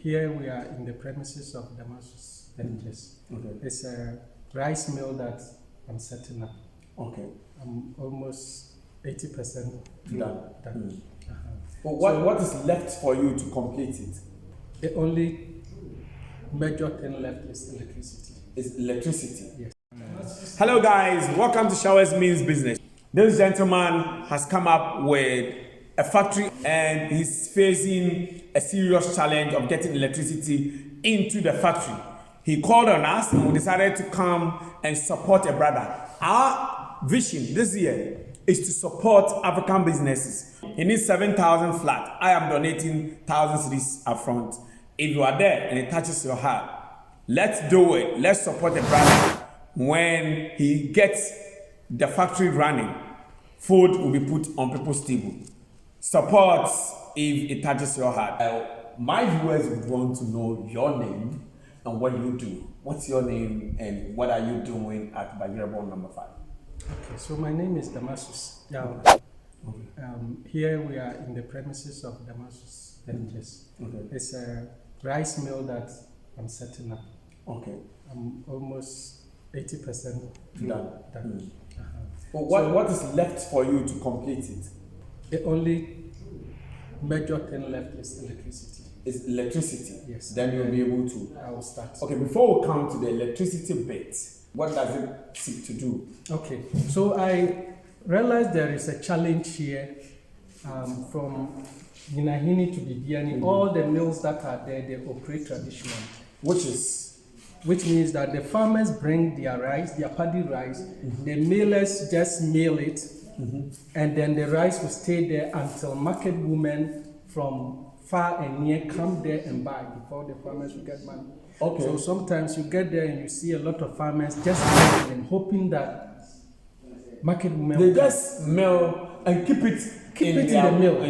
Here we are in the premises of Damascus Ventures. Okay. It's a rice mill that I'm setting up. Okay. I'm almost 80% Done. Well, what is left for you to complete it? The only major thing left is electricity. Is electricity? Yes. Hello guys, welcome to Showers Means Business. This gentleman has come up with a factory and he's facing a serious challenge of getting electricity into the factory. He called on us and we decided to come and support a brother. Our vision this year is to support African businesses. He needs 7,000 flat. I am donating 1,000 cedis up front. If you are there and it touches your heart, let's do it. Let's support the brother. When he gets the factory running, food will be put on people's table. Support if it touches your heart. My viewers would want to know your name and what you do. What's your name and what are you doing at Bagirabo number 5? Okay, so my name is Damascus. Here we are in the premises of Damascus Ventures. Okay. It's a rice mill that I'm setting up. Okay. I'm almost 80% done. Well, what is left for you to complete it? The only major thing left is electricity. Is electricity? Yes. Then you'll be able to. I will start. Okay, before we come to the electricity bit, what does it seek to do? Okay, so I realized there is a challenge here from Yinahini to Bibiani. All the mills that are there, they operate traditionally. Which means that the farmers bring their rice, their paddy rice, the millers just mill it, and then the rice will stay there until market women from far and near come there and buy before the farmers will get money. Okay. So sometimes you get there and you see a lot of farmers just milling, hoping that market women they just mill and keep it in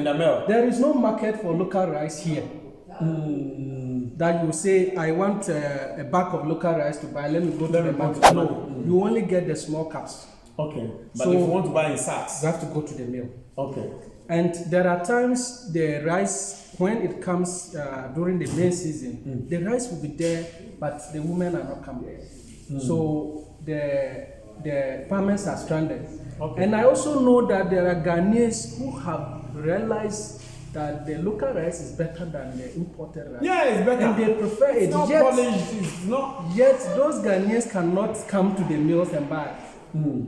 the mill. There is no market for local rice here. That you say, I want a bag of local rice to buy, let me go to the market. No, you only get the small cups. Okay, but so if you want to buy in sacks, you have to go to the mill. Okay. And there are times the rice, when it comes during the main season, the rice will be there, but the women are not coming. So the farmers are stranded. Okay. And I also know that there are Ghanaians who have realized that the local rice is better than the imported rice. Yeah, it's better. And they prefer it. Not polished, it's not. Yet those Ghanaians cannot come to the mills and buy.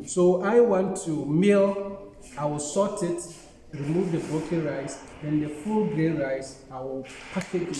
So I want to mill, I will sort it, remove the broken rice, then the full grain rice, I will package it,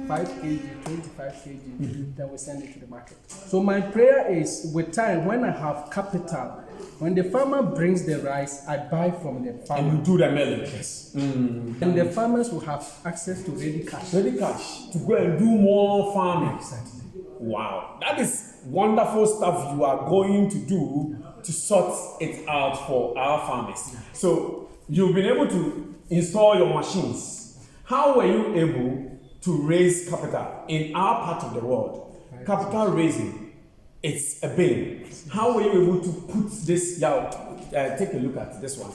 5 kg, 25 kg, then we send it to the market. So my prayer is, with time, when I have capital, when the farmer brings the rice, I buy from the farmer. And you do the milling. Yes. And the farmers will have access to ready cash. Ready cash to go and do more farming. Exactly. Wow, that is wonderful stuff you are going to do to sort it out for our farmers. So you've been able to install your machines. How were you able to raise capital in our part of the world? Capital raising, it's a bane. How were you able to put this out? Take a look at this one.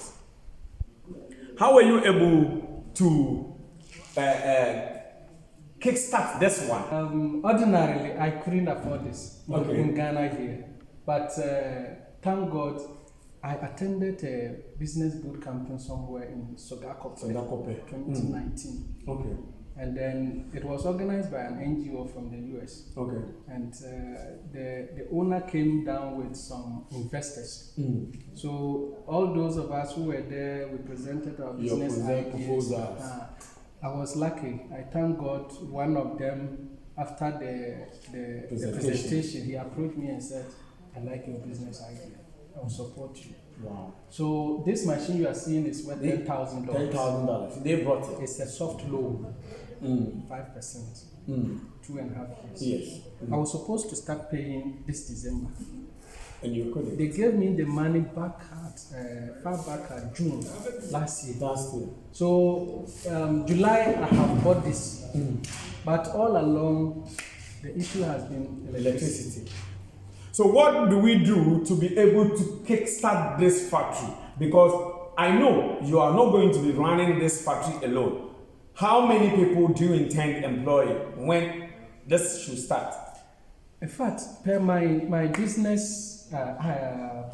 How were you able to kickstart this one? Ordinarily, I couldn't afford this in Ghana here. But thank God, I attended a business boot camp somewhere in Sogakope, 2019. Okay. And then it was organized by an NGO from the US. Okay. And the owner came down with some investors. So all those of us who were there, we presented our business ideas. I was lucky. I thank God. One of them, after the presentation, he approached me and said, I like your business idea. I will support you. Wow. So this machine you are seeing is worth $10,000. $10,000. They brought it. It's a soft loan, 5%, 2.5 years. Yes. I was supposed to start paying this December. And you couldn't. They gave me the money back at far back at June last year. So July I have bought this, but all along the issue has been electricity. So what do we do to be able to kickstart this factory? Because I know you are not going to be running this factory alone. How many people do you intend employing when this should start? In fact, per my business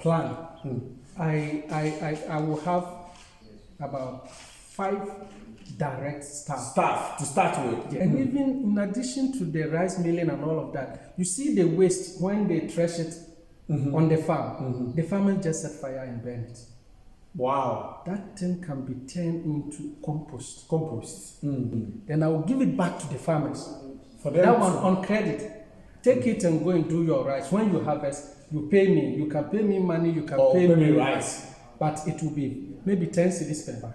plan, I will have about 5 direct staff To start with. And even in addition to the rice milling and all of that, you see the waste when they thresh it on the farm. The farmers just set fire and burn it. Wow. That thing can be turned into compost. Mm-hmm. Then I will give it back to the farmers. For them That one on credit. Take it and go and do your rice. When you harvest, you pay me. You can pay me money, you can pay me rice. But it will be maybe 10 cedis per bag.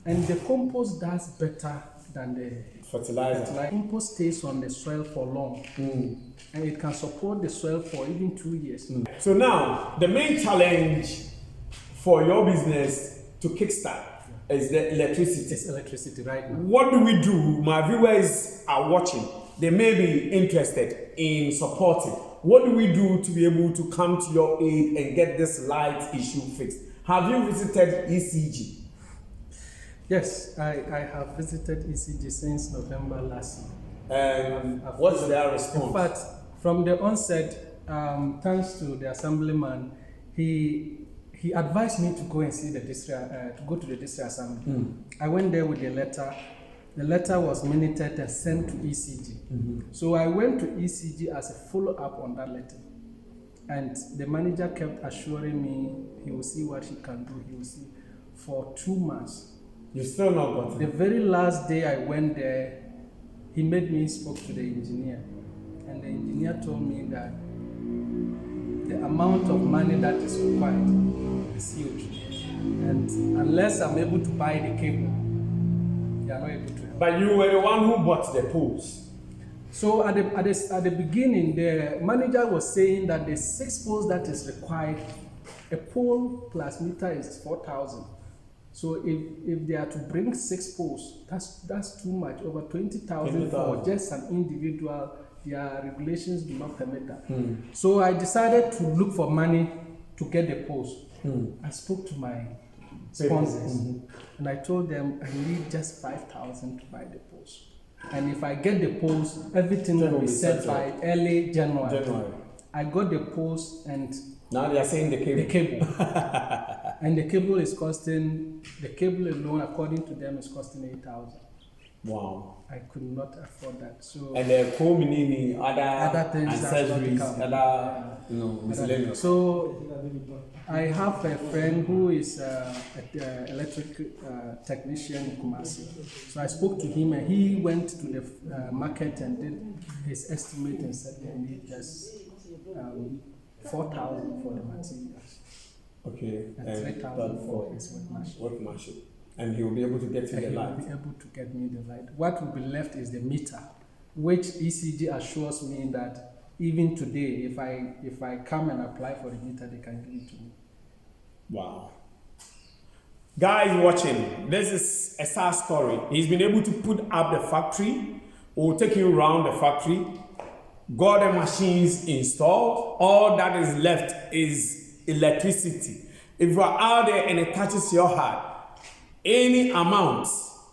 And the compost does better than the fertilizer. Compost stays on the soil for long. And it can support the soil for even 2 years. So now, the main challenge for your business to kickstart is the electricity. It's electricity right now. What do we do? My viewers are watching. They may be interested in supporting. What do we do to be able to come to your aid and get this light issue fixed? Have you visited ECG? Yes, I have visited ECG since November last year. What's their response? In fact, from the onset, thanks to the assemblyman, he advised me to go and see the district, to go to the district assembly. I went there with a letter. The letter was minuted and sent to ECG. So I went to ECG as a follow-up on that letter. And the manager kept assuring me he will see what he can do. He will see for 2 months. You still not got it? The very last day I went there, he made me spoke to the engineer. And the engineer told me that the amount of money that is required is huge. And unless I'm able to buy the cable, they are not able to help. But you were the one who bought the poles. So at the beginning, the manager was saying that the 6 poles that is required, a pole plus meter is 4,000. So if they are to bring 6 poles, that's too much. Over 20,000 for just an individual. Their regulations do not permit that. So I decided to look for money to get the poles. I spoke to my sponsors and I told them I need just 5,000 to buy the poles. And if I get the poles, everything will be set by early January. I got the poles and now they are saying the cable. And the cable is costing, the cable alone according to them is costing 8,000. Wow. I could not afford that. So and the co-meaning, other things, accessories, miscellaneous. So I have a friend who is an electric technician in Kumasi. So I spoke to him and he went to the market and did his estimate and said they need just 4,000 for the materials. Okay. And 3,000 for his workmanship. And he will be able to get you the light. He will be able to get me the light. What will be left is the meter, which ECG assures me that even today, if I come and apply for the meter, they can give it to me. Wow. Guys watching, this is a sad story. He's been able to put up the factory. We'll take you around the factory. Got the machines installed. All that is left is electricity. If you are out there and it touches your heart, any amount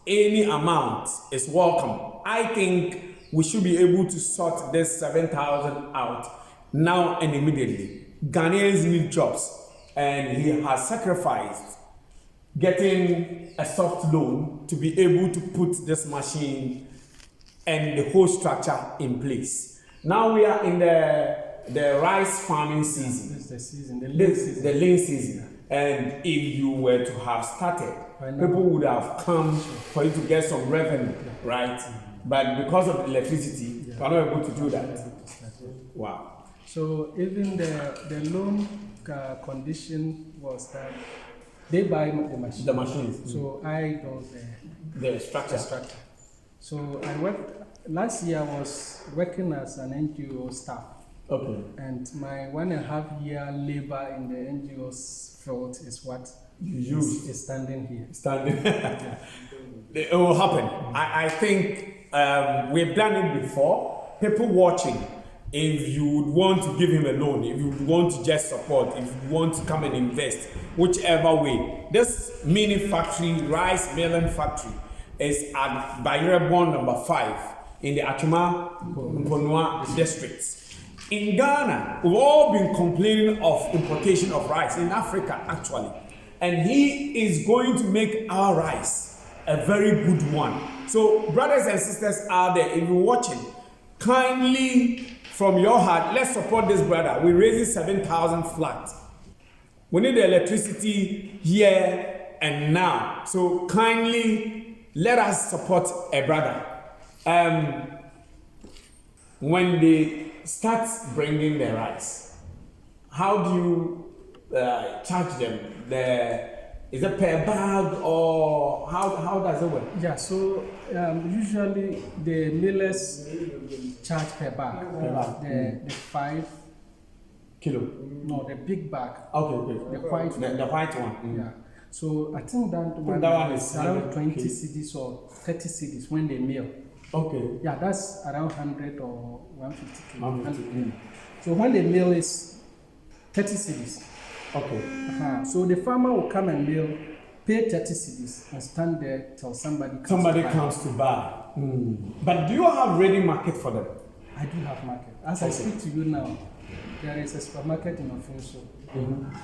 is welcome. I think we should be able to sort this 7,000 out now and immediately. Ghanaians need jobs, and he has sacrificed getting a soft loan to be able to put this machine and the whole structure in place. Now we are in the rice farming season. This is the season, the lean season. And if you were to have started, people would have come for you to get some revenue, right? But because of electricity, you are not able to do that. Wow. So even the loan condition was that they buy the machine. The machines. So I do the structure. So I worked, last year I was working as an NGO staff. Okay. And my 1.5 year labor in the NGO's field is what is standing here. It will happen. I think we've done it before. People watching, if you would want to give him a loan, if you would want to just support, if you want to come and invest, whichever way, this mini factory, rice milling factory, is at Bayerebon number 5 in the Achuma Nkonua district. In Ghana, we've all been complaining of importation of rice, in Africa actually. And he is going to make our rice a very good one. So brothers and sisters out there, if you're watching, kindly from your heart, let's support this brother. We're raising 7,000 flat. We need the electricity here and now. So kindly let us support a brother. When they start bringing the rice, how do you charge them? Is it per bag or how does it work? Yeah, so usually the millers charge per bag. The 5 kilo. No, the big bag. Okay. The white one. The white one. Yeah. So I think that one is around 20 cedis or 30 cedis when they mill. Okay. Yeah, that's around 100 or 150. 150. So when the mill is 30 cedis. Okay. So the farmer will come and mill, pay 30 cedis and stand there till somebody comes to buy. But do you have ready market for them? I do have market. As I speak to you now, there is a supermarket in Offenso.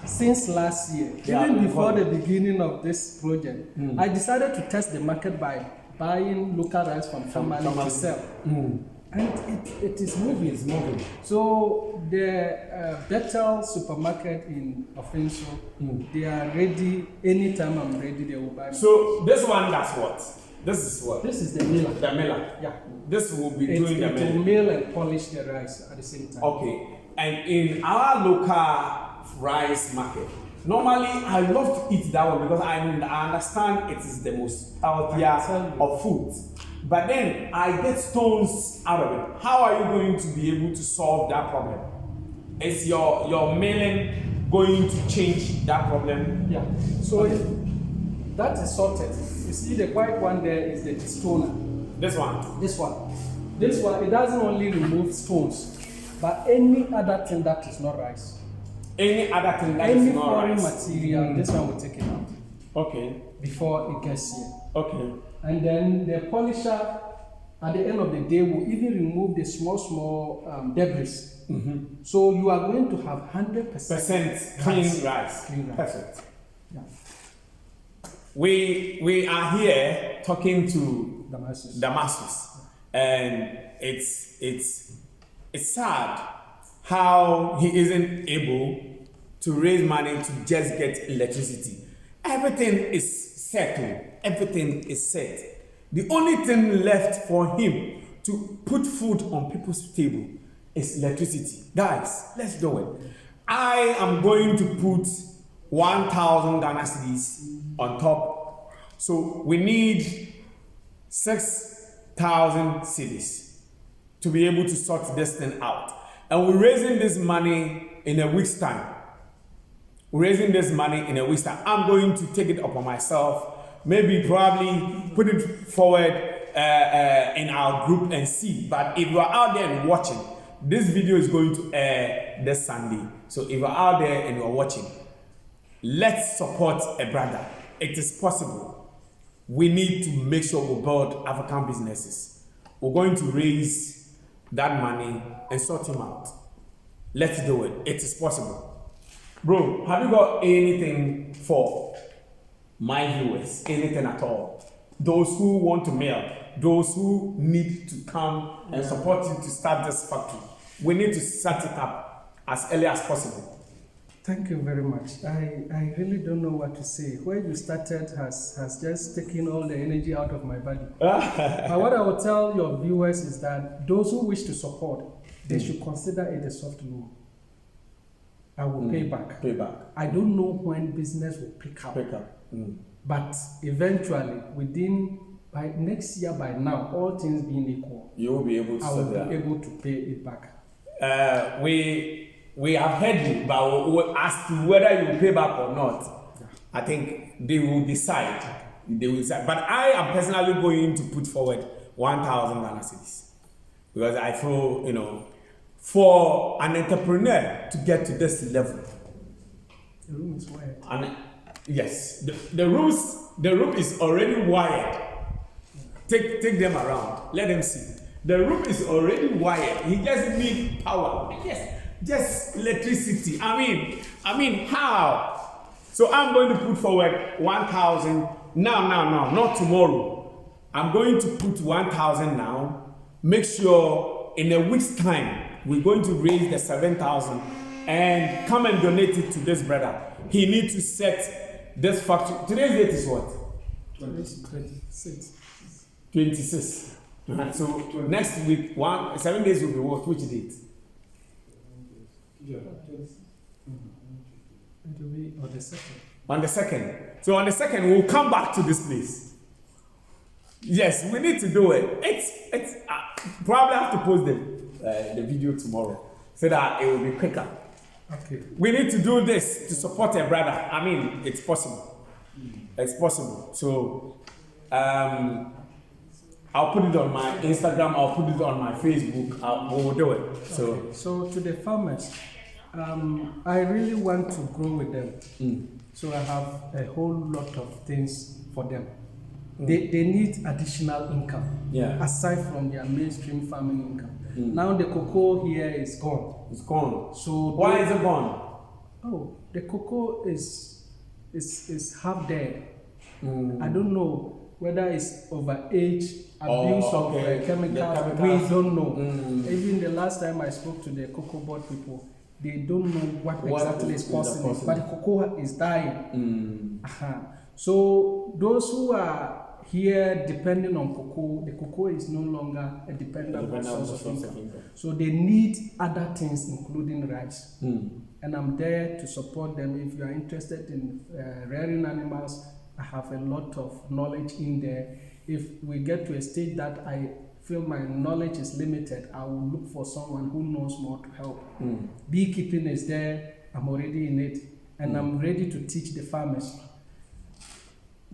Since last year, even before the beginning of this project, I decided to test the market by buying local rice from farmers to sell. And it is moving. It's moving. So the Bethel supermarket in Offenso, they are ready. Anytime I'm ready, they will buy me. So this one does what? This is what? This is the miller. The miller. Yeah. This will be doing the milling. It will mill and polish the rice at the same time. Okay. And in our local rice market, normally I love to eat that one because I understand it is the most healthier of foods. But then I get stones out of it. How are you going to be able to solve that problem? Is your milling going to change that problem? Yeah. So that is sorted. You see the white one there is the stoner. This one? This one, it doesn't only remove stones, but any other thing that is not rice. Any other thing that is not rice? Any foreign material, this one will take it out. Okay. Before it gets here. Okay. And then the polisher, at the end of the day, will even remove the small debris. So you are going to have 100% clean rice. Perfect. Yeah. We are here talking to Damascus. And it's sad how he isn't able to raise money to just get electricity. Everything is settled. Everything is set. The only thing left for him to put food on people's table is electricity. Guys, let's do it. I am going to put 1,000 Ghana cedis on top. So we need 6,000 cedis to be able to sort this thing out. And we're raising this money in a week's time. I'm going to take it upon myself. Maybe probably put it forward in our group and see. But if you are out there and watching, this video is going to air this Sunday. So if you are out there and you are watching, let's support a brother. It is possible. We need to make sure we build African businesses. We're going to raise that money and sort him out. Let's do it. It is possible. Bro, have you got anything for my viewers? Anything at all? Those who want to mail, those who need to come and support you to start this factory. We need to set it up as early as possible. Thank you very much. I really don't know what to say. Where you started has just taken all the energy out of my body. But what I will tell your viewers is that those who wish to support, they should consider it a soft loan. I will pay back. I don't know when business will pick up. But eventually, by next year, by now, all things being equal, you will be able to I will be able to pay it back. We have heard you, but as to whether you will pay back or not, I think they will decide. But I am personally going to put forward 1,000 Ghana cedis because I feel, for an entrepreneur to get to this level. The room is wired. And yes, the room is already wired Take them around. Let them see. The room is already wired. He just needs power. Yes, just electricity. I mean, how? So I'm going to put forward 1,000 now, not tomorrow. I'm going to put 1,000 now. Make sure in a week's time we're going to raise the 7,000 and come and donate it to this brother. He needs to set this factory. Today's date is what? 26. 26. So next week, 7 days will be what? Which date? It will be on the 2nd. On the 2nd. So on the 2nd, we'll come back to this place. Yes, we need to do it. It's probably have to post the video tomorrow so that it will be quicker. Okay. We need to do this to support a brother. I mean, it's possible. It's possible. So, I'll put it on my Instagram. I'll put it on my Facebook. We'll do it. So, okay. So to the farmers, I really want to grow with them. So I have a whole lot of things for them. They need additional income, aside from their mainstream farming income. Now the cocoa here is gone. It's gone. So why is it gone? Oh, the cocoa is half dead. I don't know whether it's overage, abuse of chemicals. We don't know. Even the last time I spoke to the cocoa board people, they don't know what exactly is causing it. But the cocoa is dying. So those who are here depending on cocoa, the cocoa is no longer a dependable source of income. So they need other things, including rice. And I'm there to support them. If you are interested in rearing animals, I have a lot of knowledge in there. If we get to a stage that I feel my knowledge is limited, I will look for someone who knows more to help. Beekeeping is there. I'm already in it. And I'm ready to teach the farmers.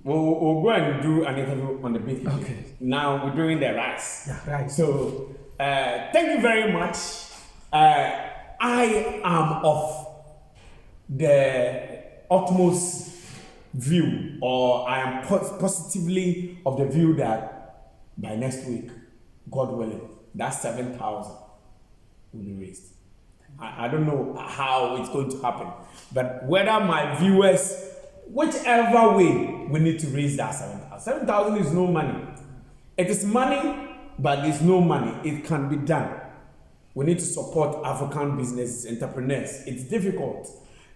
We'll go and do an interview on the beekeeping. Okay. Now we're doing the rice. Yeah, right. So, thank you very much. I am of the utmost view, or I am positively of the view that by next week, God willing, that 7,000 will be raised. I don't know how it's going to happen, but whether my viewers, whichever way, we need to raise that 7,000. 7,000 is no money. It is money, but it's no money. It can be done. We need to support African business entrepreneurs. It's difficult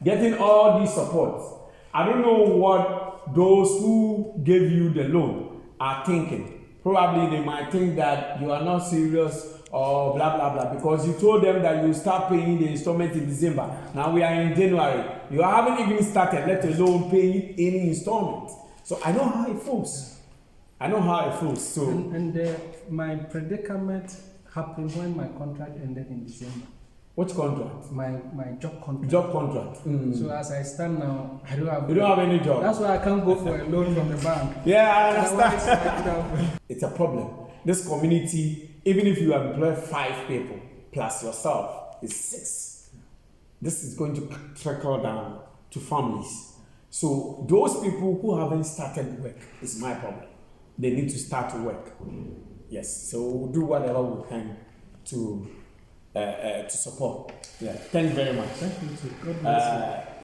getting all these supports. I don't know what those who gave you the loan are thinking. Probably they might think that you are not serious or blah blah blah, because you told them that you start paying the installment in December. Now we are in January. You haven't even started, let alone paying any installment. So I know how it feels. So my predicament happened when my contract ended in December. Which contract? My job contract. Job contract. So as I stand now, I don't have. You don't have any job. That's why I can't go for a loan from the bank. Yeah, I understand. It's a problem. This community, even if you employ 5 people plus yourself, is 6. This is going to trickle down to families. So those people who haven't started work is my problem. They need to start to work. Yes. So we'll do whatever we can to support. Yeah. Thank you very much. Thank you too. God bless you.